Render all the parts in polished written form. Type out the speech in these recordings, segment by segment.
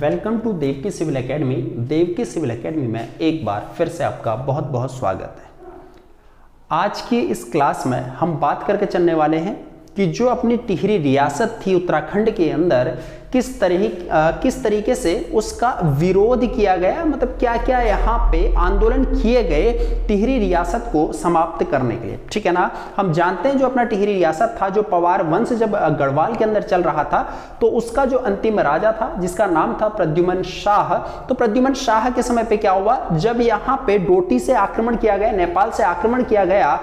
Welcome to Devki civil academy. Devki civil academy में एक बार फिर से आपका बहुत बहुत स्वागत है। आज की इस क्लास में हम बात करके चलने वाले हैं कि जो अपनी टिहरी रियासत थी उत्तराखंड के अंदर किस तरीके से उसका विरोध किया गया, मतलब क्या क्या यहाँ पे आंदोलन किए गए टिहरी रियासत को समाप्त करने के लिए। ठीक है ना। हम जानते हैं जो अपना टिहरी रियासत था, जो पवार वंश जब गढ़वाल के अंदर चल रहा था तो उसका जो अंतिम राजा था जिसका नाम था प्रद्युमन शाह। तो प्रद्युमन शाह के समय पे क्या हुआ, जब यहाँ पे डोटी से आक्रमण किया गया, नेपाल से आक्रमण किया गया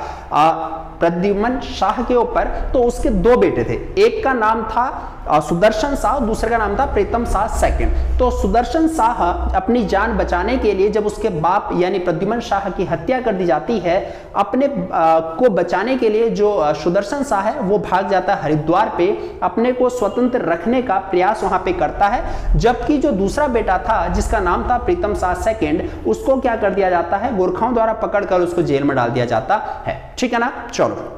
प्रद्युमन शाह के ऊपर, तो उसके दो बेटे थे। एक का नाम था सुदर्शन शाह, दूसरे का नाम था प्रीतम शाह सेकंड। तो सुदर्शन शाह अपनी जान बचाने के लिए जब उसके बाप यानी प्रद्युमन शाह की हत्या कर दी जाती है, अपने को बचाने के लिए जो सुदर्शन शाह है वो भाग जाता है हरिद्वार पे, अपने को स्वतंत्र रखने का प्रयास वहां पे करता है। जबकि जो दूसरा बेटा था जिसका नाम था प्रीतम शाह सेकंड, उसको क्या कर दिया जाता है, गोरखाओं द्वारा पकड़कर उसको जेल में डाल दिया जाता है। ठीक है ना। चलो,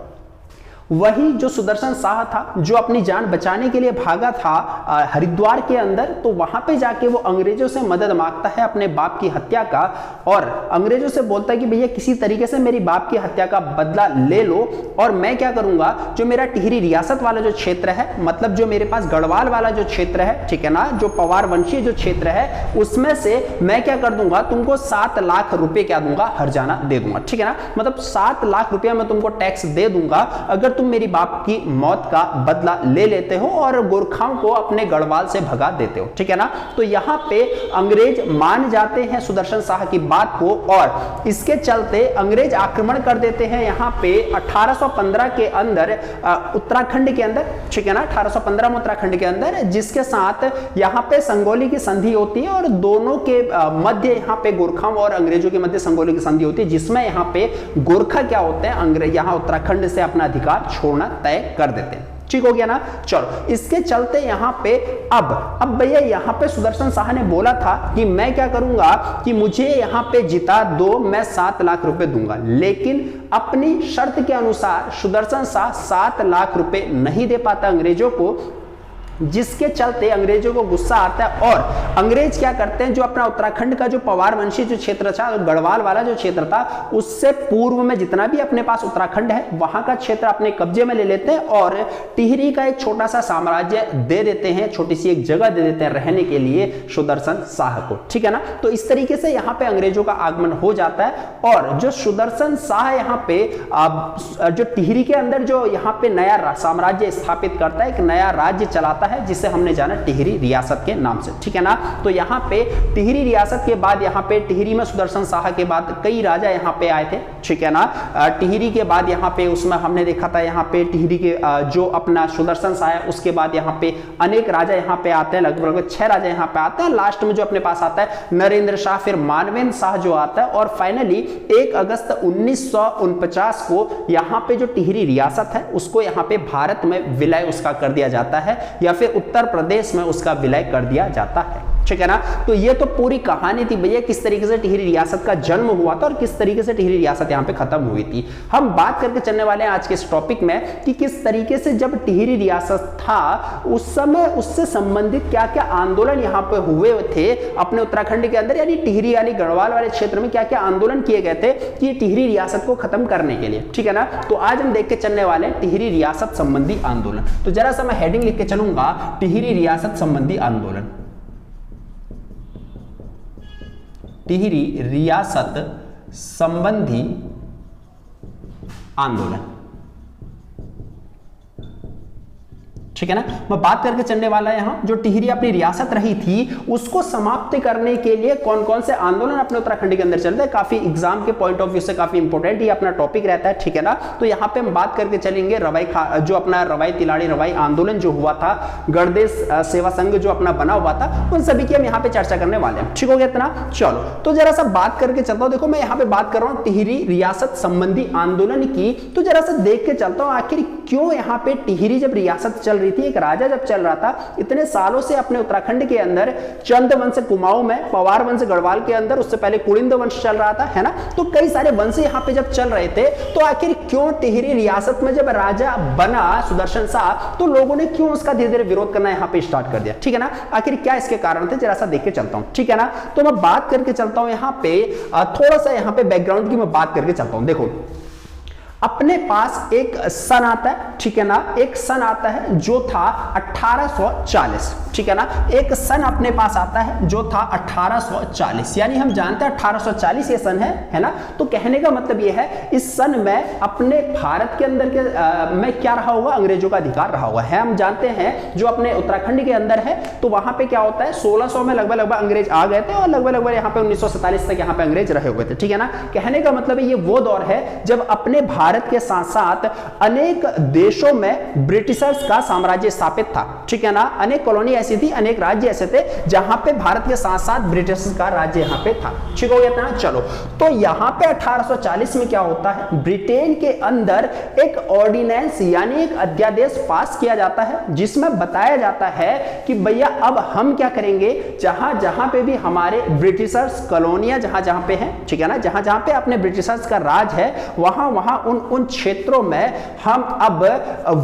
वही जो सुदर्शन शाह था जो अपनी जान बचाने के लिए भागा था हरिद्वार के अंदर, तो वहां पे जाके वो अंग्रेजों से मदद मांगता है अपने बाप की हत्या का, और अंग्रेजों से बोलता है कि भैया किसी तरीके से मेरी बाप की हत्या का बदला ले लो, और मैं क्या करूंगा, जो मेरा टिहरी रियासत वाला जो क्षेत्र है, मतलब जो मेरे पास गढ़वाल वाला जो क्षेत्र है, ठीक है ना, जो पवार वंशीय जो क्षेत्र है, उसमें से मैं क्या कर दूंगा, तुमको 7 लाख रुपए क्या दूंगा, हर्जाना दे दूंगा। ठीक है ना। मतलब 7 लाख रुपया मैं तुमको टैक्स दे दूंगा अगर तुम मेरी बाप की मौत का बदला ले लेते हो और गोरखाओं को अपने गढ़वाल से भगा देते हो। ठीक है ना। तो यहां पे अंग्रेज मान जाते हैं सुदर्शन शाह की बात को, और इसके चलते अंग्रेज आक्रमण कर देते हैं यहां पे 1815 के अंदर उत्तराखंड के अंदर। ठीक है ना। 1815 में उत्तराखंड के अंदर, जिसके साथ यहां पे संगोली की संधि होती है, और दोनों के मध्य यहां पे गोरखाओं और अंग्रेजों के मध्य संगोली की संधि होती है, जिसमें यहां पे गोरखा क्या होते हैं, अंग्रेज यहां उत्तराखंड से अपना अधिकार छोड़ना तय कर देते हैं। ठीक हो गया ना। चलो, इसके चलते यहां पे अब भैया यहां पे सुदर्शन शाह ने बोला था कि मैं क्या करूंगा कि मुझे यहां पे जिता दो, मैं 7 लाख रुपए दूंगा, लेकिन अपनी शर्त के अनुसार सुदर्शन शाह 7 लाख रुपए नहीं दे पाता अंग्रेजों को, जिसके चलते अंग्रेजों को गुस्सा आता है, और अंग्रेज क्या करते हैं, जो अपना उत्तराखंड का जो पवार वंशी जो क्षेत्र था, गढ़वाल वाला जो क्षेत्र था, उससे पूर्व में जितना भी अपने पास उत्तराखंड है वहां का क्षेत्र अपने कब्जे में ले लेते हैं, और टिहरी का एक छोटा सा साम्राज्य दे देते हैं, छोटी सी एक जगह दे देते हैं रहने के लिए सुदर्शन शाह को। ठीक है ना। तो इस तरीके से यहाँ पे अंग्रेजों का आगमन हो जाता है, और जो सुदर्शन शाह यहाँ पे जो टिहरी के अंदर जो यहाँ पे नया साम्राज्य स्थापित करता है, एक नया राज्य चलाता है, जिसे हमने जाना टिहरी रियासत के नाम से। ठीक है ना। तो यहाँ पे टिहरी रियासत के बाद यहाँ पे टिहरी में सुदर्शन शाह के बाद कई राजा यहाँ पे आए थे। ठीक है ना। टिहरी के बाद यहाँ पे उसमें हमने देखा था यहाँ पे टिहरी के जो अपना सुदर्शन शाह है, उसके बाद यहाँ पे अनेक राजा यहाँ पे आते हैं, लगभग 6 राजा यहाँ पे आते हैं। लास्ट में जो अपने पास आता है नरेंद्र शाह, फिर मानवेंद्र शाह जो आता है, और फाइनली 1 अगस्त 1949 को यहाँ पे जो टिहरी रियासत है उसको यहाँ पे भारत में विलय उसका कर दिया जाता है, या फिर उत्तर प्रदेश में उसका विलय कर दिया जाता है। ठीक है ना। तो ये तो पूरी कहानी थी भैया, किस तरीके से टिहरी रियासत का जन्म हुआ था और किस तरीके से टिहरी रियासत यहाँ पे खत्म हुई थी। हम बात करके चलने वाले हैं आज के इस टॉपिक में कि किस तरीके से जब टिहरी रियासत था उस समय उससे संबंधित क्या क्या आंदोलन यहाँ पे हुए थे अपने उत्तराखंड के अंदर, यानी टिहरी यानी गढ़वाल वाले क्षेत्र में क्या क्या आंदोलन किए गए थे कि टिहरी रियासत को खत्म करने के लिए। ठीक है ना। तो आज हम देख के चलने वाले हैं टिहरी रियासत संबंधी आंदोलन। तो जरा सा मैं हेडिंग लिख के चलूंगा, टिहरी रियासत संबंधी आंदोलन। टिहरी रियासत संबंधी आंदोलन। ठीक है ना। मैं बात करके चलने वाला यहां जो टिहरी अपनी रियासत रही थी उसको समाप्त करने के लिए कौन कौन से आंदोलन अपने उत्तराखंड के अंदर चलते हैं। काफी एग्जाम के पॉइंट ऑफ व्यू से काफी इंपॉर्टेंट ये अपना टॉपिक रहता है। ठीक है ना। तो यहां पे हम बात करके चलेंगे जो अपना रवाई तिलाड़ी रवाई आंदोलन जो हुआ था, गणदेश सेवा संघ जो अपना बना हुआ था, उन सभी की हम यहाँ पे चर्चा करने वाले हैं। ठीक हो गया इतना। चलो, तो जरा सा बात करके चलता हूं। देखो, मैं यहाँ पे बात कर रहा हूं टिहरी रियासत संबंधी आंदोलन की, तो जरा सा देख के चलता हूं आखिर क्यों यहाँ पे टिहरी जब रियासत चल रही थी, एक राजा जब चल रहा था, इतने सालों से अपने उत्तराखंड के अंदर चंद वंश कुमाऊं में, पवार वंश गढ़वाल के अंदर, उससे पहले कुलिंद वंश चल रहा था, है ना। तो कई सारे वंश यहाँ पे जब चल रहे थे, तो आखिर क्यों टिहरी रियासत में जब राजा बना सुदर्शन शाह, तो लोगों ने क्यों उसका धीरे धीरे विरोध करना यहाँ पे स्टार्ट कर दिया, ठीक है ना। आखिर क्या इसके कारण थे, जरा सा देख के चलता हूं, ठीक है ना। तो मैं बात करके चलता हूं यहाँ पे, थोड़ा सा यहाँ पे बैकग्राउंड की मैं बात करके चलता हूं। देखो, अपने पास एक सन आता है, ठीक है ना, एक सन आता है जो था 1840, ठीक है ना। एक सन अपने पास आता है जो था 1840, यानी हम जानते हैं 1840 ये सन है ना। तो कहने का मतलब ये है, इस सन में अपने भारत के अंदर के में क्या रहा होगा, अंग्रेजों का अधिकार रहा हुआ है। हम जानते हैं जो अपने उत्तराखंड के अंदर है, तो वहां पे क्या होता है, 1600 में लगभग अंग्रेज आ गए थे और लगभग यहाँ पे 1947 तक यहाँ पे अंग्रेज रहे हुए थे, ठीक है ना। कहने का मतलब ये वो दौर है जब अपने भारत के साथ साथ अनेक देशों में ब्रिटिशर्स का साम्राज्य स्थापित था, ठीक है ना। अनेक कॉलोनी ऐसी थी, अनेक राज्य ऐसे थे जहां पे भारत के साथ साथ ब्रिटिशर्स का राज्य यहां पे था, ठीक हो गया था ना। चलो, तो यहां पे 1840 में क्या होता है, ब्रिटेन के अंदर एक ऑर्डिनेंस यानी एक अध्यादेश पास किया जाता है, जिसमें बताया जाता है कि भैया अब हम क्या करेंगे, जहां जहां पे भी हमारे ब्रिटिशर्स कॉलोनियां जहां जहां पे हैं, ठीक है ना, जहां जहां पे अपने ब्रिटिशर्स का राज है, वहां वहां उन क्षेत्रों में हम अब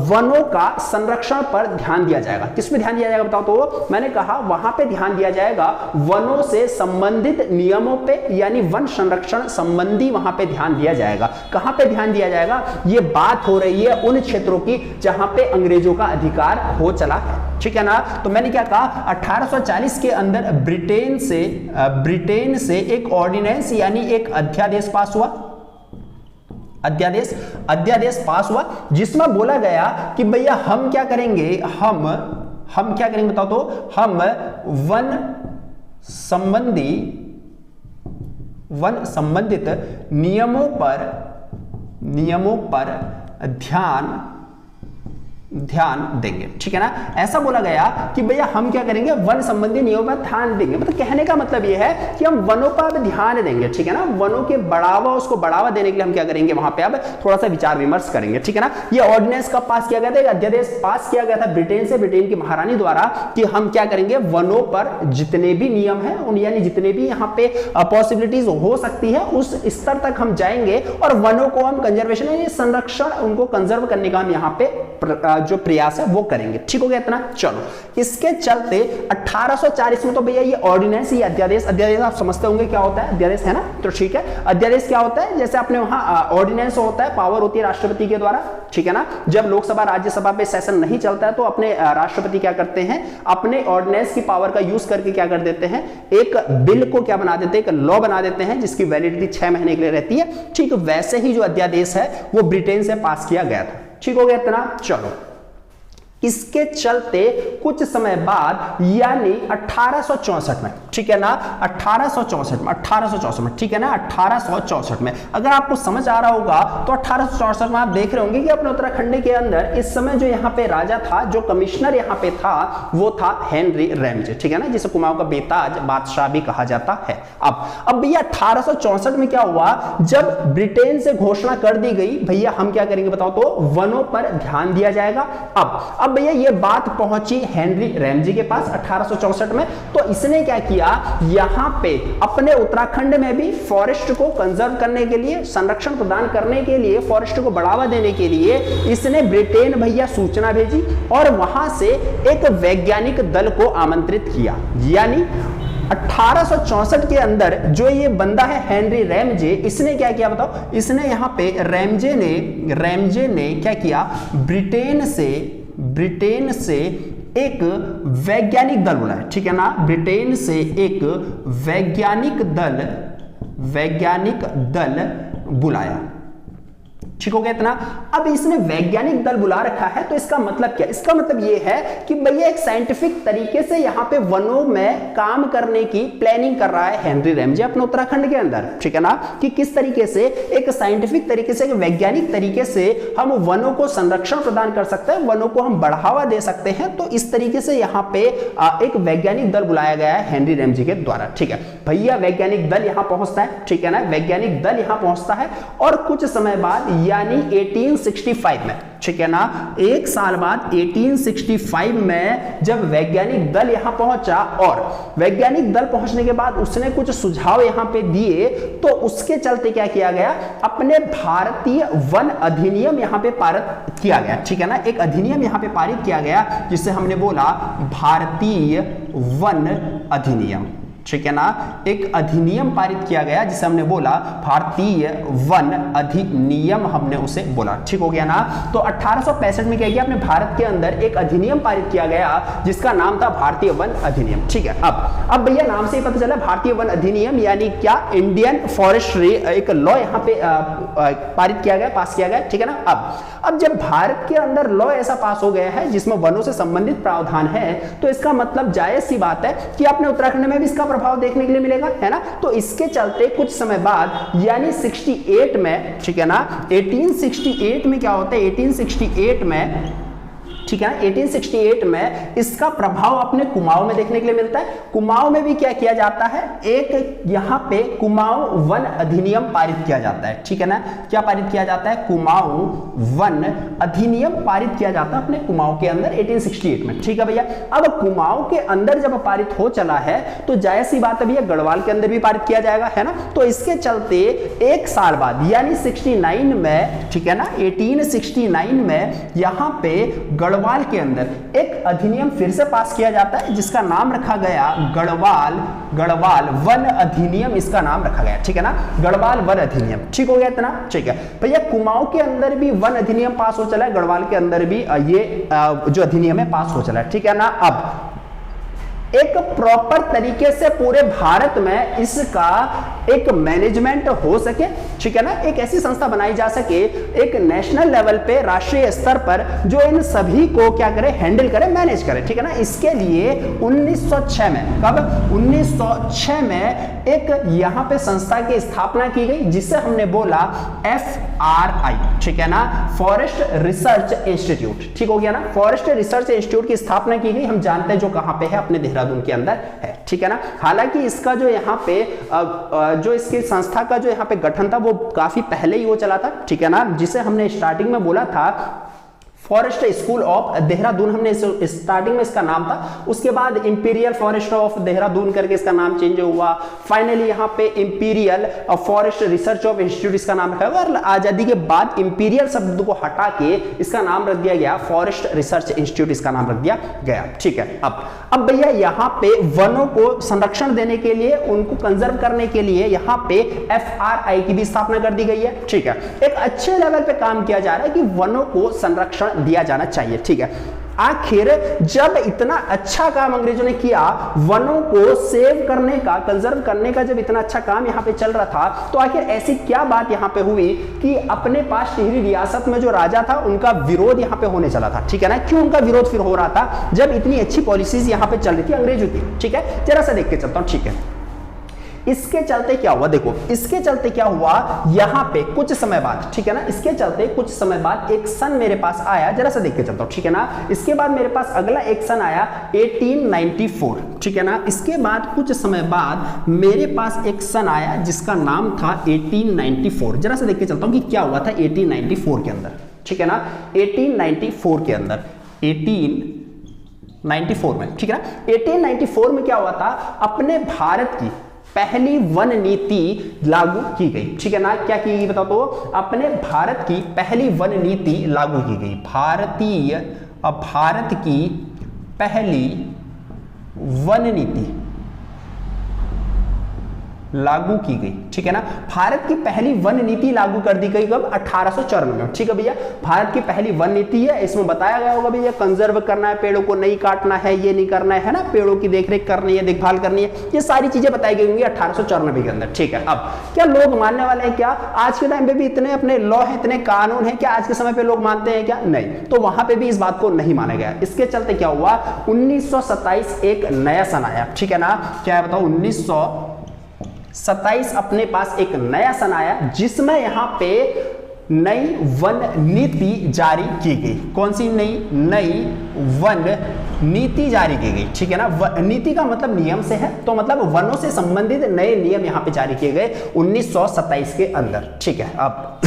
वनों का संरक्षण पर ध्यान दिया जाएगा। किस पे ध्यान दिया जाएगा बताओ, तो मैंने कहा वहां पे ध्यान दिया जाएगा वनों से संबंधित नियमों पे, यानी वन संरक्षण संबंधी वहां पे ध्यान दिया जाएगा। कहां पे ध्यान दिया जाएगा, ये बात हो रही है उन क्षेत्रों की जहां पे अंग्रेजों का अधिकार हो चला है, ठीक है ना। तो मैंने क्या कहा, 1840 के अंदर ब्रिटेन से एक ऑर्डिनेंस यानी एक अध्यादेश पास हुआ, अध्यादेश पास हुआ, जिसमें बोला गया कि भैया हम क्या करेंगे, हम क्या करेंगे बताओ, तो हम वन संबंधित नियमों पर ध्यान देंगे, ठीक है ना। ऐसा बोला गया कि भैया हम क्या करेंगे, वन संबंधी नियमों पर ध्यान देंगे। मतलब कहने का मतलब यह है कि हम वनों पर ध्यान देंगे, ठीक है ना। वनों के उसको बढ़ावा देने के लिए हम क्या करेंगे, वहां पे अब थोड़ा सा विचार विमर्श करेंगे, ठीक है ना। ये ऑर्डिनेंस कब पास किया गया था, एक अध्यादेश पास किया गया था ब्रिटेन की महारानी द्वारा कि हम क्या करेंगे, वनों पर जितने भी नियम है उन, यानी जितने भी यहाँ पे पॉसिबिलिटीज हो सकती है, उस स्तर तक हम जाएंगे और वनों को हम कंजर्वेशन यानी संरक्षण, उनको कंजर्व करने का हम यहाँ पे जो प्रयास है वो करेंगे, ठीक हो गया इतना। चलो, इसके चलते 1840 में तो भैया ये ऑर्डिनेंस, ये अध्यादेश आप समझते होंगे क्या होता है, अध्यादेश है ना। तो ठीक है, अध्यादेश क्या होता है, जैसे अपने वहां ऑर्डिनेंस होता है, पावर होती है राष्ट्रपति के द्वारा, ठीक है ना। जब लोकसभा राज्यसभा पे सेशन नहीं चलता है तो अपने राष्ट्रपति क्या करते हैं, अपने ऑर्डिनेंस की पावर का यूज करके क्या कर देते हैं, एक बिल को क्या बना देते हैं, एक लॉ बना देते हैं जिसकी वैलिडिटी 6 महीने के लिए रहती है। ठीक, वैसे ही जो अध्यादेश है वो ब्रिटेन से पास किया गया था, ठीक हो गया इतना। चलो, इसके चलते कुछ समय बाद यानी 1864 में, ठीक है ना, 1864 में, ठीक है ना, 1864 में अगर आपको समझ आ रहा होगा तो 1864 में आप देख रहे होंगे कि अपने उत्तराखंड के अंदर इस समय जो यहाँ पे राजा था, जो कमिश्नर यहाँ पे था, वो था हेनरी रैमजे, ठीक है ना, जिसे कुमाऊं का बेताज बादशाह भी कहा जाता है। अब भैया 1864 में क्या हुआ, जब ब्रिटेन से घोषणा कर दी गई भैया हम क्या करेंगे बताओ, तो वनों पर ध्यान दिया जाएगा। अब भैया ये बात पहुंची हेनरी रैमजे के पास 1864 में, तो इसने क्या किया, यहां पे अपने उत्तराखंड में भी फॉरेस्ट को कंजर्व करने के लिए, संरक्षण प्रदान करने के लिए, फॉरेस्ट को बढ़ावा देने के लिए इसने ब्रिटेन भैया सूचना भेजी और वहां से एक वैज्ञानिक दल को आमंत्रित किया। यानी 1864 के अंदर जो ये बंदा है हेनरी रैमजे, इसने क्या किया बताओ, इसने यहां पे रैमजे ने क्या किया, ब्रिटेन से एक वैज्ञानिक दल बुलाया, ठीक है ना, ब्रिटेन से एक वैज्ञानिक दल बुलाया, ठीक हो गया इतना। अब इसने वैज्ञानिक दल बुला रखा है, तो इसका मतलब क्या, इसका मतलब यह है कि भैया एक साइंटिफिक तरीके से यहां पे वनों में काम करने की प्लानिंग कर रहा है हेनरी रैमजे अपने उत्तराखंड के अंदर, ठीक है ना, कि किस तरीके से एक साइंटिफिक तरीके से, एक वैज्ञानिक तरीके से हम वनों को संरक्षण प्रदान कर सकते हैं, वनों को हम बढ़ावा दे सकते हैं। तो इस तरीके से यहां पे एक वैज्ञानिक दल बुलाया गया है हेनरी रैमजे के द्वारा, ठीक है भैया। वैज्ञानिक दल यहां पहुंचता है, ठीक है ना, वैज्ञानिक दल यहां पहुंचता है और कुछ समय बाद यानी 1865 में, ठीक है ना, 1 साल बाद 1865 में जब वैज्ञानिक दल यहां पहुंचा और वैज्ञानिक दल पहुंचने के बाद उसने कुछ सुझाव यहां पे दिए, तो उसके चलते क्या किया गया, अपने भारतीय वन अधिनियम यहां पे पारित किया गया, ठीक है ना, एक अधिनियम यहां पे पारित किया गया जिसे हमने बोला भारतीय वन अधिनियम, ठीक है ना, एक अधिनियम पारित किया गया जिसे हमने बोला भारतीय वन अधिनियम, हमने उसे बोला, ठीक हो गया ना। तो 1865 में क्या किया, अपने भारत के अंदर एक अधिनियम पारित किया गया जिसका नाम था भारतीय वन अधिनियम, ठीक है। अब भैया नाम से ही पता चला भारतीय वन अधिनियम यानी क्या, इंडियन फॉरेस्ट्री एक लॉ यहाँ पे पारित किया गया, पास किया गया, ठीक है ना। अब जब भारत के अंदर लॉ ऐसा पास हो गया है जिसमें वनों से संबंधित प्रावधान है, तो इसका मतलब जायज सी बात है कि अपने उत्तराखंड में भी इसका प्रभाव देखने के लिए मिलेगा, है ना। तो इसके चलते कुछ समय बाद यानी 68 में, ठीक है ना, 1868 में क्या होता है, 1868 में, ठीक है ना, 1868 में इसका प्रभाव अपने कुमाऊं में देखने के लिए मिलता है। कुमाऊं में भी क्या किया जाता है, एक यहां पे कुमाऊं वन अधिनियम पारित किया जाता है, ठीक है ना, क्या पारित किया जाता है, कुमाऊं वन अधिनियम पारित किया जाता है अपने कुमाऊं के अंदर 1868 में, ठीक है भैया। अब कुमाऊं के अंदर जब पारित हो चला है तो जायज सी बात है भैया गढ़वाल के अंदर भी पारित किया जाएगा, है ना। तो इसके चलते 1 साल बाद यानी 69 में, ठीक है ना, 1869 में यहां पे गढ़वाल के अंदर एक अधिनियम फिर से पास किया जाता है जिसका नाम रखा गया गढ़वाल वन अधिनियम, इसका नाम रखा गया, ठीक है ना, गढ़वाल वन अधिनियम, ठीक हो गया इतना, ठीक है भैया। कुमाऊं के अंदर भी वन अधिनियम पास हो चला है, गढ़वाल के अंदर भी ये जो अधिनियम है पास हो चला है, ठीक है ना। अब एक प्रॉपर तरीके से पूरे भारत में इसका एक मैनेजमेंट हो सके, ठीक है ना, एक ऐसी संस्था बनाई जा सके एक नेशनल लेवल पे, राष्ट्रीय स्तर पर, जो इन सभी को क्या करे, हैंडल करे, मैनेज करे, ठीक है ना। इसके लिए 1906 में, कब, 1906 में एक यहां पे संस्था की स्थापना की गई जिसे हमने बोला FRI, ठीक है ना, फॉरेस्ट रिसर्च इंस्टीट्यूट, ठीक हो गया ना, फॉरेस्ट रिसर्च इंस्टीट्यूट की स्थापना की गई। हम जानते हैं जो कहां पे है, अपने देहरादून के अंदर है, ठीक है ना। हालांकि इसका जो यहाँ पे जो इसकी संस्था का जो यहाँ पे गठन था वो काफी पहले ही हो चला था, ठीक है ना, जिसे हमने स्टार्टिंग में बोला था फॉरेस्ट स्कूल ऑफ देहरादून, हमने स्टार्टिंग में इसका नाम था, उसके बाद इंपीरियल फॉरेस्ट ऑफ देहरादून करके इसका नाम चेंज हुआ, फाइनली यहाँ पे imperial forest research of institute इसका नाम रखा गया, और आजादी के बाद इंपीरियल शब्द को हटा के इसका नाम रख दिया गया फॉरेस्ट रिसर्च इंस्टीट्यूट, इसका नाम रख दिया गया, ठीक है। अब भैया यहाँ पे वनों को संरक्षण देने के लिए, उनको कंजर्व करने के लिए यहाँ पे FRI की भी स्थापना कर दी गई है, ठीक है। एक अच्छे लेवल पे काम किया जा रहा है कि वनों को संरक्षण दिया जाना चाहिए, ठीक है। आखिर जब इतना अच्छा काम अंग्रेजों ने किया, वनों को सेव करने का, कंजर्व करने का, जब इतना अच्छा काम यहाँ पे चल रहा था, तो आखिर ऐसी क्या बात यहाँ पे हुई कि अपने पास टिहरी रियासत में जो राजा था उनका विरोध यहाँ पे होने चला था, ठीक है ना। क्यों उनका विरोध फिर हो रहा था जब इतनी अच्छी पॉलिसीज यहाँ पे चल रही थी अंग्रेजों की, ठीक है, जरा सा देख के चलता हूं, ठीक है। इसके चलते क्या हुआ, देखो इसके चलते क्या हुआ, यहां पे कुछ समय बाद, ठीक है ना, इसके चलते कुछ समय बाद एक सन मेरे पास आया, जरा सा देख के चलता हूं, ठीक है ना। इसके बाद मेरे पास अगला एक सन आया 1894, ठीक है ना। इसके बाद कुछ समय बाद मेरे पास एक सन आया जिसका नाम था 1894, जरा सा देख के चलता हूं कि क्या हुआ था 1894 के अंदर, ठीक है ना, 1894 के अंदर, 1894 में, ठीक है ना। 1894 में क्या हुआ था, अपने भारत की पहली वन नीति लागू की गई, ठीक है ना। क्या की गई बताओ, तो अपने भारत की पहली वन नीति लागू की गई, भारत की पहली वन नीति लागू की गई, ठीक है ना। भारत की पहली वन नीति लागू कर दी गई कब, 1854 में, ठीक है भैया। भारत की पहली वन नीति है, इसमें बताया गया होगा भैया कंजर्व करना है, पेड़ों को नहीं काटना है, ये नहीं करना है ना, पेड़ों की देखरेख करनी है, देखभाल करनी है, ये सारी चीजें बताई गई होंगी 1894 के अंदर, ठीक है। अब क्या लोग मानने वाले हैं क्या, आज के टाइम पे भी इतने अपने लॉ है, इतने कानून है, क्या आज के समय पे लोग मानते हैं क्या, नहीं। तो वहां पे भी इस बात को नहीं माना गया। इसके चलते क्या हुआ, 1927 एक नया सन आया, ठीक है ना। क्या है बताओ, 1927 अपने पास एक नया सन आया जिसमें यहां पे नई वन नीति जारी की गई। कौन सी नई वन नीति जारी की गई, ठीक है ना। नीति का मतलब नियम से है, तो मतलब वनों से संबंधित नए नियम यहां पे जारी किए गए 1927 के अंदर, ठीक है। अब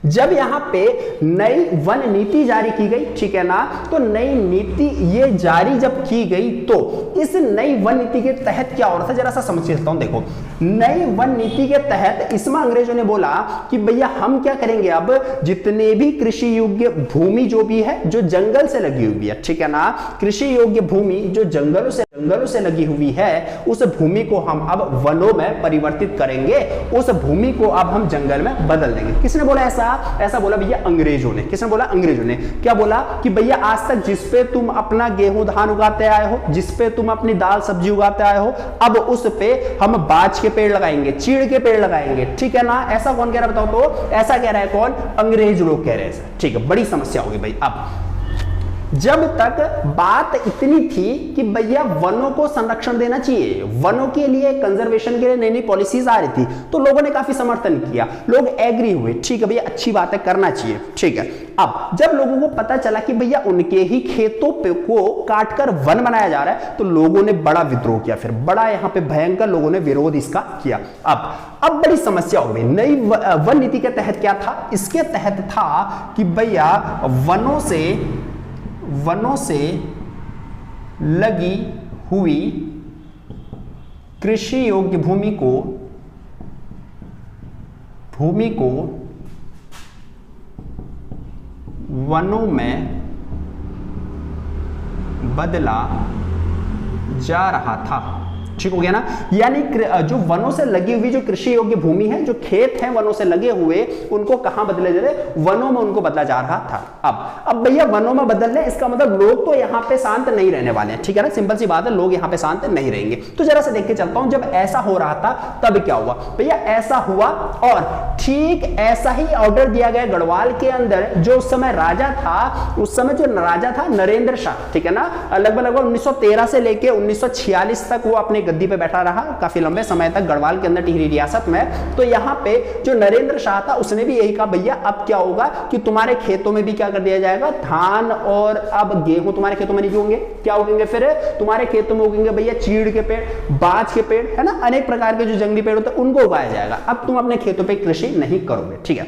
जब यहां पे नई वन नीति जारी की गई, ठीक है ना, तो नई नीति ये जारी जब की गई तो इस नई वन नीति के तहत क्या हो रहा था, जरा सा समझ लेता हूं। देखो, नई वन नीति के तहत इसमें अंग्रेजों ने बोला कि भैया हम क्या करेंगे, अब जितने भी कृषि योग्य भूमि जो भी है, जो जंगल से लगी हुई है, ठीक है ना, कृषि योग्य भूमि जो जंगलों से लगी हुई है, उस भूमि को हम अब वनों में परिवर्तित करेंगे, उस भूमि को अब हम जंगल में बदल देंगे। किसने बोला ऐसा बोला भैया अंग्रेजों ने। किसने बोला? अंग्रेजों ने। क्या बोला कि भैया आज तक जिस पे तुम अपना गेहूं धान उगाते आए हो, जिस पे तुम अपनी दाल सब्जी उगाते आए हो, अब उस पे हम बाज के पेड़ लगाएंगे, चीड़ के पेड़ लगाएंगे, ठीक है ना। ऐसा कौन कह रहा है बताओ तो? ऐसा कह रहा है कौन? अंग्रेज लोग कह रहे हैं। ठीक है, बड़ी समस्या होगी भाई। अब जब तक बात इतनी थी कि भैया वनों को संरक्षण देना चाहिए, वनों के लिए कंजर्वेशन के लिए नई नई पॉलिसीज आ रही थी, तो लोगों ने काफी समर्थन किया, लोग एग्री हुए, ठीक है भैया अच्छी बात है, करना चाहिए, ठीक है। अब जब लोगों को पता चला कि भैया उनके ही खेतों पे को काटकर वन बनाया जा रहा है, तो लोगों ने बड़ा विद्रोह किया, फिर बड़ा यहां पे भयंकर लोगों ने विरोध इसका किया। अब बड़ी समस्या हो गई। नई वन नीति के तहत क्या था? इसके तहत था कि भैया वनों से लगी हुई कृषि योग्य भूमि को वनों में बदला जा रहा था। ठीक हो गया ना। यानी जो वनों से लगी हुई जो कृषि योग्य भूमि है, जो खेत हैं वनों से लगे हुए, उनको कहां बदले जा रहे? वनों में उनको बदला जा रहा था। अब भैया वनों में बदल रहे, इसका मतलब लोग तो यहां पे शांत नहीं रहने वाले हैं, ठीक है ना, सिंपल सी बात है, लोग यहां पे शांत नहीं रहेंगे। तो जरा से देख के चलता हूं, जब ऐसा हो रहा था तब क्या हुआ भैया? ऐसा हुआ और ठीक ऐसा ही ऑर्डर दिया गया गढ़वाल के अंदर। जो उस समय राजा था, उस समय जो राजा था नरेंद्र शाह, ठीक है ना, लगभग 1913 से लेकर 1946 तक वो अपने गद्दी पे बैठा रहा काफी लंबे समय तक गढ़वाल के अंदर, टिहरी रियासत में। तो यहां पे जो नरेंद्र शाह था उसने भी यही कहा, भैया अब क्या होगा कि तुम्हारे खेतों में भी क्या कर दिया जाएगा, धान और अब गेहूं तुम्हारे खेतों में नहीं उगेंगे। क्या उगेंगे फिर? तुम्हारे खेतों में उगेंगे भैया चीड़ के पेड़, बाज के पेड़, है ना, अनेक प्रकार के जो जंगली पेड़ होते हैं उनको उगाया जाएगा। अब तुम अपने खेतों पर कृषि नहीं करोगे, ठीक है।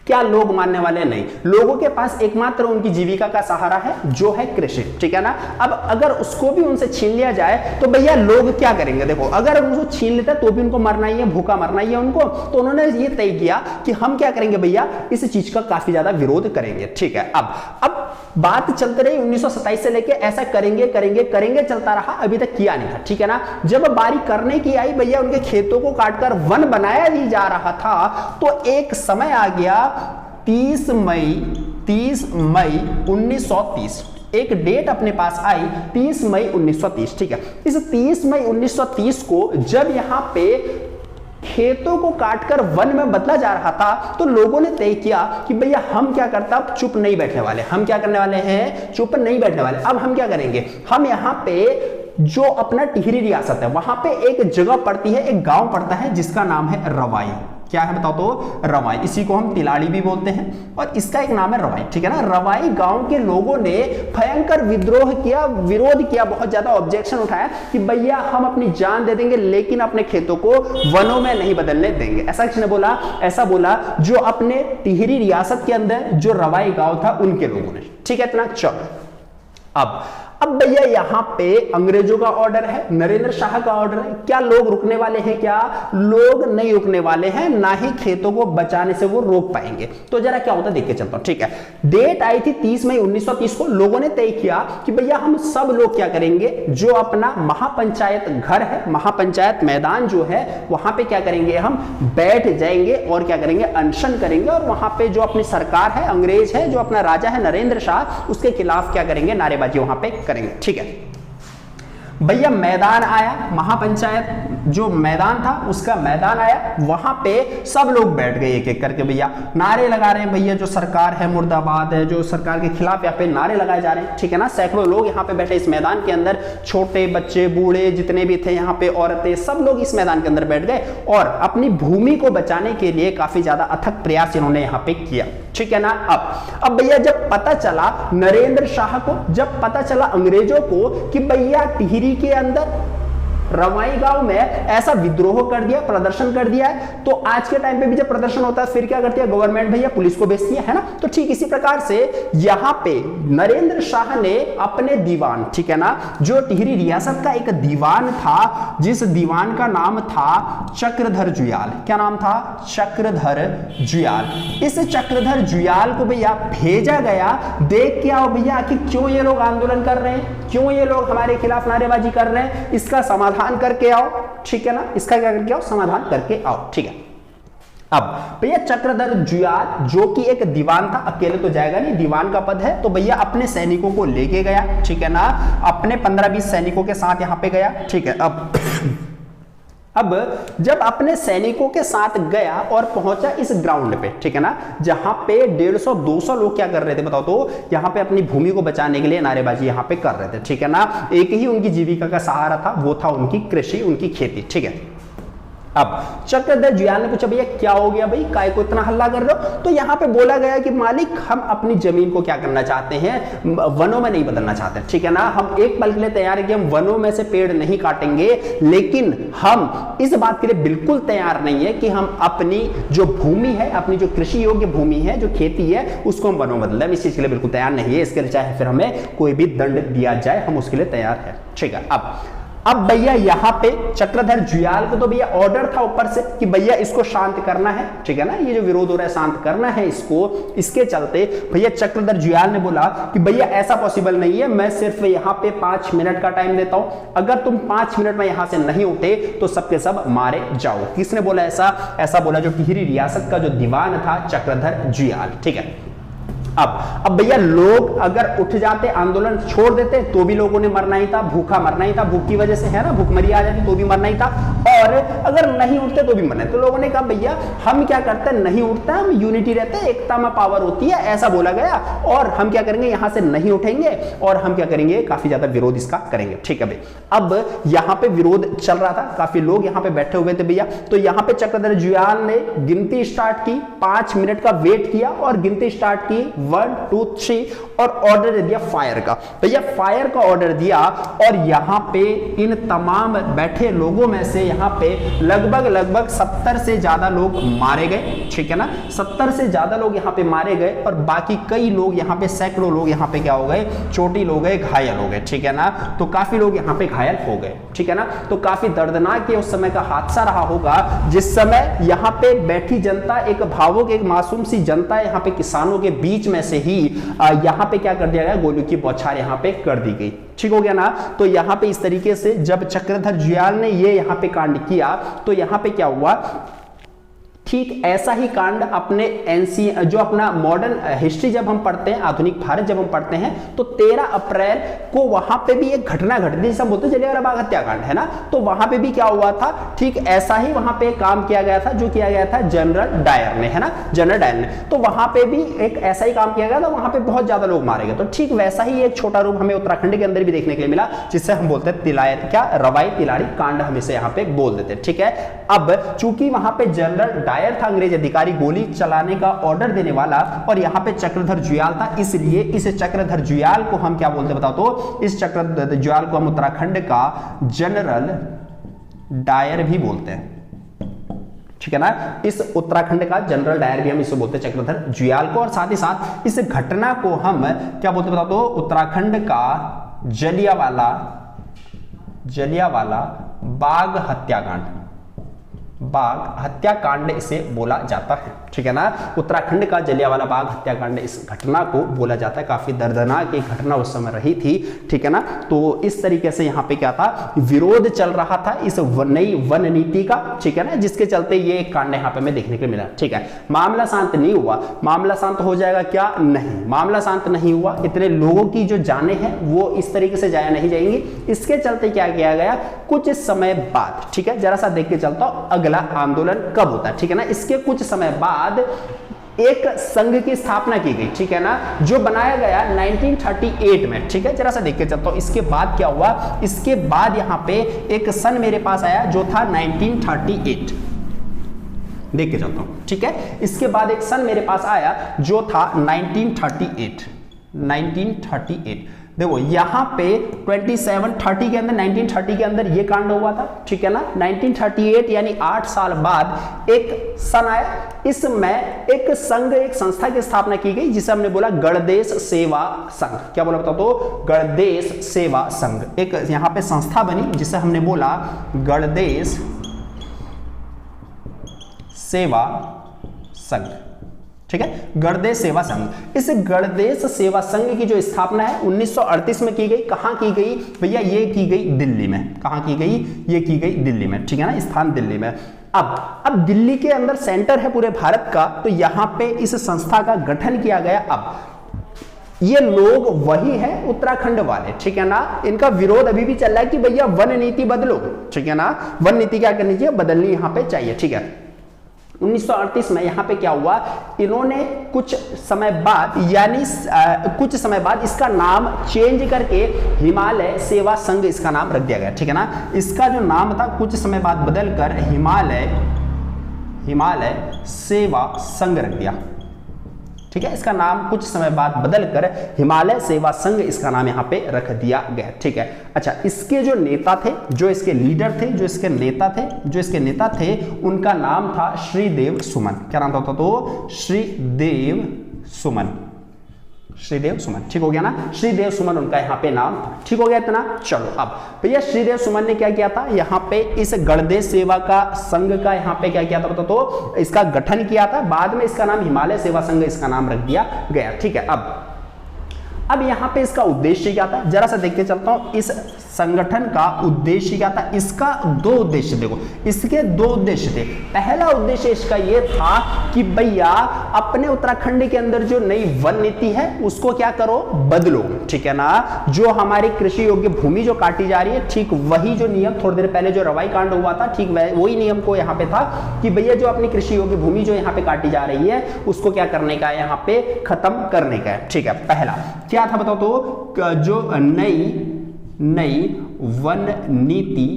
क्या लोग मानने वाले? नहीं। लोगों के पास एकमात्र उनकी जीविका का सहारा है, जो है कृषि, ठीक है ना। अब अगर उसको भी उनसे छीन लिया जाए तो भैया लोग क्या करेंगे? देखो, अगर उनको छीन लेता तो भी उनको मरना ही है, भूखा मरना ही है उनको। तो उन्होंने ये तय किया कि हम क्या करेंगे भैया, इस चीज का काफी ज्यादा विरोध करेंगे, ठीक है। अब बात चलते रही 1927 से लेके ऐसा करेंगे चलता रहा, अभी तक किया नहीं था, ठीक है ना। जब बारी करने की आई भैया, उनके खेतों को काटकर वन बनाया ही जा रहा था, तो एक समय आ गया 30 मई 1930, एक डेट अपने पास आई 30 मई 1930, ठीक है। इस 30 मई 1930 को जब यहां पे खेतों को काटकर वन में बदला जा रहा था, तो लोगों ने तय किया कि भैया हम क्या करता, अब चुप नहीं बैठने वाले। हम क्या करने वाले हैं? चुप नहीं बैठने वाले। अब हम क्या करेंगे? हम यहां पे जो अपना टिहरी रियासत है, वहां पे एक जगह पड़ती है, एक गांव पड़ता है जिसका नाम है रवाई। क्या है बताओ तो? रवाई। इसी को हम तिलाड़ी भी बोलते हैं और इसका एक नाम है रवाई, ठीक है ना। रवाई गांव के लोगों ने भयंकर विद्रोह किया, विरोध किया, बहुत ज्यादा ऑब्जेक्शन उठाया कि भैया हम अपनी जान दे देंगे लेकिन अपने खेतों को वनों में नहीं बदलने देंगे। ऐसा किसने बोला? ऐसा बोला जो अपने टिहरी रियासत के अंदर जो रवाई गांव था उनके लोगों ने, ठीक है। इतना चलो। अब भैया यहां पे अंग्रेजों का ऑर्डर है, नरेंद्र शाह का ऑर्डर है। क्या लोग रुकने वाले हैं? क्या लोग नहीं रुकने वाले हैं, ना ही खेतों को बचाने से वो रोक पाएंगे। तो जरा क्या होता है देख के चलता हूं, ठीक है। डेट आई थी 30 मई 1930 को। लोगों ने तय किया कि भैया हम सब लोग क्या करेंगे, जो अपना महापंचायत घर है, महापंचायत मैदान जो है, वहां पे क्या करेंगे, हम बैठ जाएंगे और क्या करेंगे, अनशन करेंगे। और वहां पे जो अपनी सरकार है, अंग्रेज है, जो अपना राजा है नरेंद्र शाह, उसके खिलाफ क्या करेंगे, नारेबाजी वहां पे करेंगे, ठीक है। भैया मैदान आया, महापंचायत जो मैदान था उसका मैदान आया, वहां पे सब लोग बैठ गए एक एक करके। भैया नारे लगा रहे हैं, भैया जो सरकार है मुर्दाबाद है, जो सरकार के खिलाफ यहाँ पे नारे लगाए जा रहे हैं, ठीक है ना। सैकड़ों लोग यहाँ पे बैठे इस मैदान के अंदर, छोटे बच्चे बूढ़े जितने भी थे यहाँ पे, औरतें, सब लोग इस मैदान के अंदर बैठ गए और अपनी भूमि को बचाने के लिए काफी ज्यादा अथक प्रयास इन्होंने यहाँ पे किया, ठीक है ना। अब भैया जब पता चला नरेंद्र शाह को, जब पता चला अंग्रेजों को कि भैया टिहरी के अंदर रवाई गांव में ऐसा विद्रोह कर दिया, प्रदर्शन कर दिया है, तो आज के टाइम पे भी जब प्रदर्शन होता है फिर क्या करती है गवर्नमेंट, भैया पुलिस को भेजती है ना। तो ठीक इसी प्रकार से यहां पे नरेंद्र शाह ने अपने दीवान, ठीक है ना, जो टिहरी रियासत का एक दीवान था, जिस दीवान का नाम था चक्रधर जुयाल। क्या नाम था? चक्रधर जुयाल। इस चक्रधर जुयाल को भैया भेजा गया, देख के आओ भैया आखिर क्यों ये लोग आंदोलन कर रहे हैं, क्यों ये लोग हमारे खिलाफ नारेबाजी कर रहे हैं, इसका समाधान करके आओ, ठीक है ना, इसका क्या करके आओ, समाधान करके आओ, ठीक है। अब भैया चक्रधर जुयाल जो कि एक दीवान था, अकेले तो जाएगा नहीं, दीवान का पद है, तो भैया अपने सैनिकों को लेके गया, ठीक है ना, अपने 15-20 सैनिकों के साथ यहां पे गया, ठीक है। अब जब अपने सैनिकों के साथ गया और पहुंचा इस ग्राउंड पे, ठीक है ना, जहां पे 150-200 लोग क्या कर रहे थे बताओ, तो यहां पे अपनी भूमि को बचाने के लिए नारेबाजी यहां पे कर रहे थे, ठीक है ना। एक ही उनकी जीविका का सहारा था, वो था उनकी कृषि, उनकी खेती, ठीक है। अब चक्रधर जुयाल ने पूछा भैया क्या हो गया भाई, काय को इतना हल्ला कर रहे हो? तो यहां पे बोला गया कि मालिक हम अपनी जमीन को क्या करना चाहते हैं, वनों में नहीं बदलना चाहते, ठीक है ना। हम एक पल के लिए तैयार है कि हम वनों में से पेड़ नहीं काटेंगे, लेकिन हम इस बात के लिए बिल्कुल तैयार नहीं है कि हम अपनी जो भूमि है, अपनी जो कृषि योग्य भूमि है, जो खेती है, उसको हम वनों में बदलें। हम इस चीज के लिए बिल्कुल तैयार नहीं है, इसके लिए चाहे फिर हमें कोई भी दंड दिया जाए, हम उसके लिए तैयार है, ठीक है। अब भैया यहां पे चक्रधर जुयाल को तो भैया ऑर्डर था ऊपर से कि भैया इसको शांत करना है, ठीक है ना, ये जो विरोध हो रहा है शांत करना है इसको। इसके चलते भैया चक्रधर जुयाल ने बोला कि भैया ऐसा पॉसिबल नहीं है, मैं सिर्फ यहां पे 5 मिनट का टाइम देता हूं, अगर तुम 5 मिनट में यहां से नहीं उठे तो सबके सब मारे जाओ। किसने बोला ऐसा? ऐसा बोला जो टिहरी रियासत का जो दीवान था चक्रधर जुयाल, ठीक है। अब भैया लोग अगर उठ जाते, आंदोलन छोड़ देते, तो भी लोगों ने मरना ही था, भूखा मरना ही था, भूख की वजह से है ना, भूखमरी आ जाती तो भी मरना ही था, और अगर नहीं उठते तो भी मरना है। तो लोगों ने कहा भैया हम क्या करते हैं, नहीं उठते, हम यूनिटी रहते हैं, एकता में पावर होती है, ऐसा बोला गया, और हम क्या करेंगे यहां से नहीं उठेंगे, और हम क्या करेंगे काफी ज्यादा विरोध इसका करेंगे, ठीक है भाई। अब यहां पे विरोध चल रहा था, काफी लोग यहां पे बैठे हुए थे भैया, तो यहां पे चक्रधर जुयाल ने गिनती स्टार्ट की, 5 मिनट का वेट किया और गिनती स्टार्ट की 1 2 3 और ऑर्डर दे दिया फायर का। भैया फायर का ऑर्डर दिया, और यहां पे इन तमाम बैठे लोगों में से यहां पे लगभग 70 से ज्यादा लोग मारे गए, ठीक है ना, 70 से ज्यादा लोग यहां पे मारे गए, और बाकी कई लोग यहां पे, सैकड़ों लोग यहां पे क्या हो गए, चोटिल हो गए, घायल हो गए, ठीक है ना। तो काफी लोग यहां पे घायल हो गए, ठीक है ना। तो काफी दर्दनाक उस समय का हादसा रहा होगा, जिस समय यहां पे बैठी जनता, एक भावुक, एक मासूम सी जनता, यहां पे किसानों के बीच में से ही यहां पे क्या कर दिया गया, गोलियों की बौछार यहां पे कर दी गई, ठीक हो गया ना। तो यहां पे इस तरीके से जब चक्रधर जुयाल ने ये यहां पे कांड किया, तो यहां पे क्या हुआ, ठीक ऐसा ही कांड अपने एनसी, जो अपना मॉडर्न हिस्ट्री जब हम पढ़ते हैं, आधुनिक भारत जब हम पढ़ते हैं, तो 13 अप्रैल को वहां पे भी एक घटना घटी, जिसे हम बोलते हैं जलियांवाला बाग हत्याकांड, है ना। तो वहां पे भी क्या हुआ था, ठीक ऐसा ही वहां पे काम किया गया था, जो किया गया था जनरल डायर ने, है ना, जनरल डायर ने। तो वहां पे भी एक ऐसा ही काम किया गया था, वहां पे बहुत ज्यादा लोग मारे गए। तो ठीक वैसा ही एक छोटा रूप हमें उत्तराखंड के अंदर भी देखने के लिए मिला, जिससे हम बोलते हैं रवाई तिलारी कांड, हम इसे यहाँ पे बोल देते हैं, ठीक है। अब चूंकि वहां पे जनरल डायर था, अंग्रेज अधिकारी, गोली चलाने का ऑर्डर देने वाला, और यहां पे चक्रधर जुयाल था, इसलिए इस चक्रधर जुयाल को हम क्या बोलते बताओ, तो इस चक्रधर जुयाल को हम उत्तराखंड का जनरल डायर भी बोलते हैं, ठीक है ना। इस उत्तराखंड का जनरल डायर भी हम इसे बोलते हैं, चक्रधर जुयाल को। और साथ ही साथ इस घटना को हम क्या बोलते बताओ, तो उत्तराखंड का जलियांवाला बाग हत्याकांड इसे बोला जाता है, ठीक है ना। उत्तराखंड का जलियांवाला बाग हत्याकांड इस घटना को बोला जाता है। काफी दर्दनाक एक घटना उस समय रही थी, ठीक है ना। तो इस तरीके से यहाँ पे क्या था, विरोध चल रहा था इस नई वन नीति का, ठीक है ना, जिसके चलते ये एक कांड यहाँ पे हमें देखने को मिला, ठीक है। मामला शांत नहीं हुआ, मामला शांत हो जाएगा क्या, नहीं, मामला शांत नहीं हुआ। इतने लोगों की जो जानें हैं वो इस तरीके से जाया नहीं जाएंगी। इसके चलते क्या किया गया, कुछ समय बाद, ठीक है, जरा सा देख के चलता हूं अगला आंदोलन कब होता है, ठीक है ना। इसके कुछ समय बाद एक संघ की स्थापना की गई, ठीक है ना, जो बनाया गया 1938 में, ठीक है। जरा सा देख के चलता हूं इसके बाद क्या हुआ। इसके बाद यहां पे एक सन मेरे पास आया जो था 1938, देख के चलता हूं, ठीक है। इसके बाद एक सन मेरे पास आया जो था 1938। देखो यहाँ पे 2730 के अंदर 1930 के अंदर ये कांड हुआ था, ठीक है ना। 1938 यानी 8 साल बाद एक सन आया, इसमें एक संघ, एक संस्था की स्थापना की गई जिसे हमने बोला गणदेश सेवा संघ। क्या बोला बता तो गणदेश सेवा संघ, एक यहाँ पे संस्था बनी जिसे हमने बोला गणदेश सेवा संघ, ठीक है, गणदेश सेवा संघ। इस गणदेश सेवा संघ की जो स्थापना है 1938 में की गई। कहां की गई भैया, ये की गई दिल्ली में। कहां की गई, ये की गई दिल्ली में, ठीक है ना, स्थान दिल्ली में। अब दिल्ली के अंदर सेंटर है पूरे भारत का, तो यहां पे इस संस्था का गठन किया गया। अब ये लोग वही है उत्तराखंड वाले, ठीक है ना। इनका विरोध अभी भी चल रहा है कि भैया वन नीति बदलो, ठीक है ना, वन नीति क्या करनी चाहिए, बदलनी यहां पे चाहिए, ठीक है। 1938 में यहां पे क्या हुआ, इन्होंने कुछ समय बाद यानी कुछ समय बाद इसका नाम चेंज करके हिमालय सेवा संघ इसका नाम रख दिया गया, ठीक है ना। इसका जो नाम था कुछ समय बाद बदलकर हिमालय सेवा संघ रख दिया, ठीक है। इसका नाम कुछ समय बाद बदलकर हिमालय सेवा संघ इसका नाम यहां पे रख दिया गया, ठीक है। अच्छा, इसके जो नेता थे, जो इसके लीडर थे, जो इसके नेता थे, उनका नाम था श्रीदेव सुमन। क्या नाम था तो श्रीदेव सुमन, ठीक हो गया ना। श्रीदेव सुमन उनका यहाँ पे नाम था, ठीक हो गया इतना। चलो अब भैया श्रीदेव सुमन ने क्या किया था, यहाँ पे इस गणदेश सेवा का संघ का यहाँ पे क्या किया था बता तो इसका गठन किया था। बाद में इसका नाम हिमालय सेवा संघ इसका नाम रख दिया गया, ठीक है। अब यहाँ पे इसका उद्देश्य क्या था, जरा सा देख के चलता हूं। इस संगठन का उद्देश्य क्या था, इसका दो उद्देश्य, देखो इसके दो उद्देश्य थे। पहला उद्देश्य इसका ये था कि भैया अपने उत्तराखंड के अंदर जो नई वन नीति है उसको क्या करो, बदलो, ठीक है ना। जो हमारी कृषि योग्य भूमि जो काटी जा रही है, ठीक वही जो नियम थोड़ी देर पहले जो रवाई कांड हुआ था, ठीक वही नियम को यहाँ पे था कि भैया जो अपनी कृषि योग्य भूमि जो यहाँ पे काटी जा रही है उसको क्या करने का है, यहाँ पे खत्म करने का है, ठीक है। पहला क्या था बताओ तो, जो नई वन नीति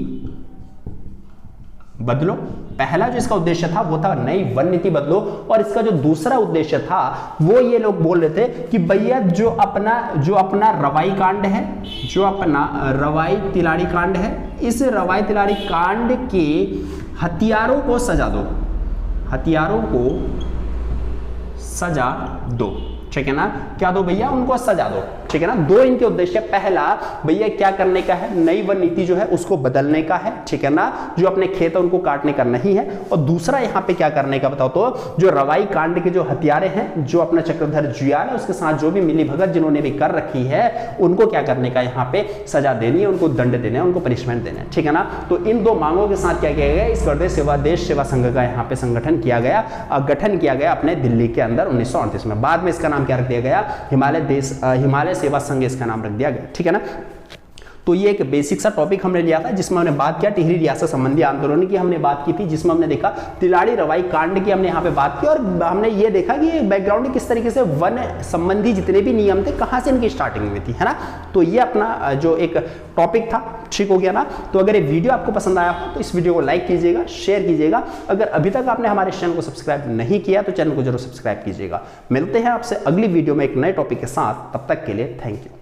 बदलो। पहला जो इसका उद्देश्य था वो था नई वन नीति बदलो, और इसका जो दूसरा उद्देश्य था वो ये लोग बोल रहे थे कि भैया जो अपना रवाई कांड है, जो अपना रवाई तिलारी कांड है, इस रवाई तिलारी कांड के हथियारों को सजा दो, हथियारों को सजा दो, ठीक है ना। क्या दो भैया, उनको सजा दो, ठीक है ना। दो इनके उद्देश्य, पहला भैया क्या करने का है, नई वन नीति जो है उसको बदलने का है, ठीक है ना। जो अपने खेत है उनको काटने का नहीं है। और दूसरा यहाँ पे क्या करने का बताओ तो, जो रवाई कांड के जो हथियारे हैं, जो अपना चक्रधर जुयाल है उसके साथ जो भी मिली भगत जिन्होंने भी कर रखी है, उनको क्या करने का यहाँ पे सजा देनी है, उनको दंड देना है, उनको पनिशमेंट देना है, ठीक है ना। तो इन दो मांगों के साथ क्या किया गया, इस गणदेश सेवा संघ का यहाँ पे संगठन किया गया, गठन किया गया अपने दिल्ली के अंदर 1938 में। बाद में इसका नाम क्या रख दिया गया, हिमालय सेवा संघ इसका नाम रख दिया गया, ठीक है ना। तो ये एक बेसिक सा टॉपिक हमने लिया था जिसमें हमने बात किया टिहरी रियासत संबंधी आंदोलन की, हमने बात की थी, जिसमें हमने देखा तिलाड़ी रवाई कांड की हमने यहाँ पे बात की, और हमने ये देखा कि बैकग्राउंड किस तरीके से वन संबंधी जितने भी नियम थे कहाँ से इनकी स्टार्टिंग हुई थी, है ना। तो ये अपना जो एक टॉपिक था, ठीक हो गया ना। तो अगर ये वीडियो आपको पसंद आया हो तो इस वीडियो को लाइक कीजिएगा, शेयर कीजिएगा। अगर अभी तक आपने हमारे चैनल को सब्सक्राइब नहीं किया तो चैनल को जरूर सब्सक्राइब कीजिएगा। मिलते हैं आपसे अगली वीडियो में एक नए टॉपिक के साथ, तब तक के लिए थैंक यू।